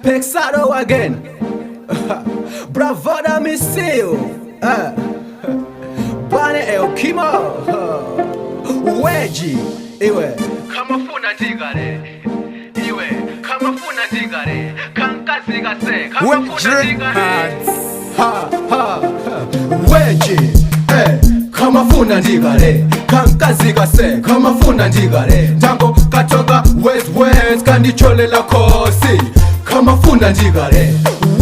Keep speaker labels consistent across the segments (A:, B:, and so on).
A: Pexado again. Bravo da Missile. Bane El Kimo. Weji. Iwe.
B: Kama funa ndigare. Iwe. Kama funa ndigare. Kankazi gase. Kama funa ndigare.
A: Weji. Kama funa ndigare. Kankazi gase. Kama funa ndigare. Tango katoka west kandicholela kosi. Kama funa ndigare.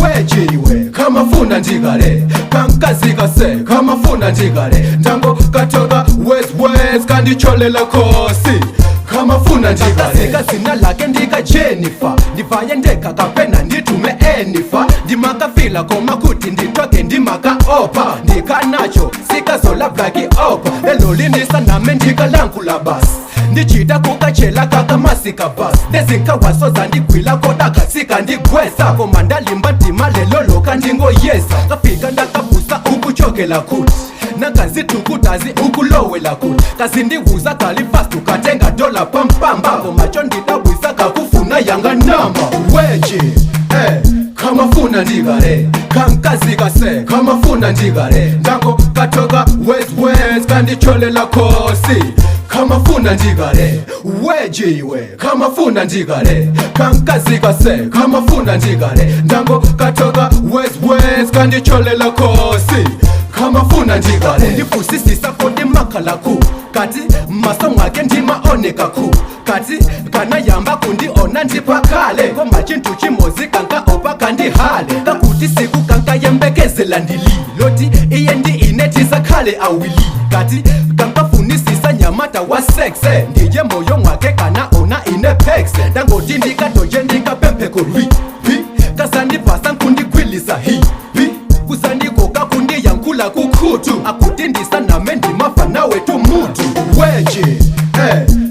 A: Weji iwe. Kama funa ndigare. Kankazi gase. Kama funa ndigare. Tango katoka west kandicholela kosi. Kama funa ndigare. Sika zina lake ndika Jennifer. Ndivaye ndeka kapena nditume Enifa. Ndimaka fila koma kuti nditoke ndimaka opa. Ndika nacho sika zola blaki opa. Eloli nisa name ndika lankula basi. Ndichita kukachela kaka masika basi. Nezinka wasoza ndigwila koda kasika ndigwesa. Koma ndalimba ndima lelo kandingo yesa. Kafika ndakabusa ukuchokela kuti. Nakazithukutazi ukulowela kuti. Kasi ndiwuza kali fast ukatenga dola pampamba. Koma cho ndidabwisa kakufuna yanga namba. Weji, kama funa ndigare. Kankazi gase, kama funa ndigare. Ndango katoka west kandicholela kosi. Kama funa ndigare. Weji iwe, kama funa ndigare. Kankazi gase, kama funa ndigare. Ndango katoka west kandicholela kosi. Kama funa ndigare. Ndifusisisa kodi makala ku. Kati maso mwake ndima oneka ku. Kati kana yamba kundi ona ndipakale. Koma chintu chimozi kanka opa kandi hale. Kakuti siku kanka yembekezela ndili. Loti iye ndi inetisa kale awili. Kati kanka funisisa nyamata wa sexe. Ndiye moyo mwake kana ona inepexe. Dangoti ndika doje ndika pempe kurwi. Kasandi pasa kundi kwilisa hi. Kusandi koka kundi yankula kukutu. Akutindisa na mendi mafana wetu mutu. Weji,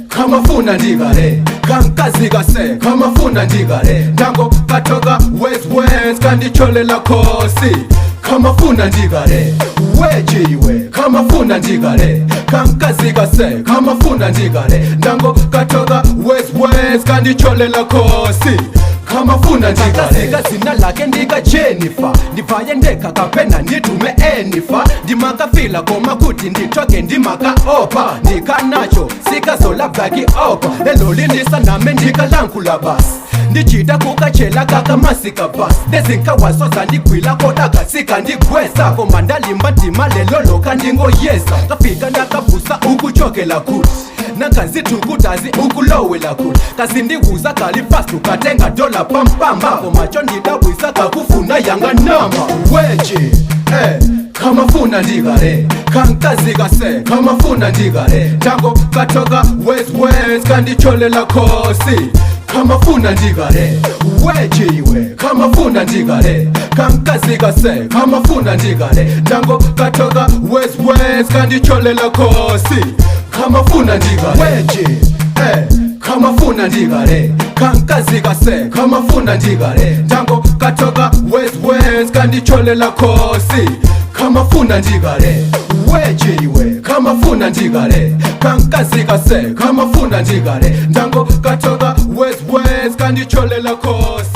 A: kama funa ndigare. Kankazi gase, kama funa ndigare. Ndango katoka west kandicholela kosi. Kama funa ndigare. Weji iwe, kama funa ndigare. Kankazi gase, kama funa ndigare. Ndango katoka west kandicholela kosi. Kama funa ndigare. Sika zina lake ndika Jennifer. Ndivaye ndeka kapena nditume Enifa. Ndimaka fila koma kuti nditoke ndimaka opa. Ndika nacho sika zola blaki opa. Eloli nisa name ndika lankula basi. Ndichita kukachela kaka masika basi. Nezinka wasoza ndigwila koda kasika ndigwesa. Koma ndalimba ndima lelo kandingo yesa. Kafika ndakabusa ukuchokela kuti. Nakazithukutazi ukulowela kuti. Kasi ndiwuza kali fast ukatenga dola pampamba. Koma cho ndidabwisa kakufuna yanga namba. Weji, kama funa ndigare. Kankazi gase, kama funa ndigare. Ndango katoka west kandicholela kosi. Kama funa ndigare. Weji iwe, kama funa ndigare. Kankazi gase, kama funa ndigare. Ndango katoka west kandicholela kosi. Kama funa ndigare. Weji, kama funa ndigare. Kankazi gase, kama funa ndigare. Ndango katoka west kandicholela kosi. Kama funa ndigare. Weji iwe, kama funa ndigare. Kankazi gase, kama funa ndigare. Ndango katoka west kandicholela kosi.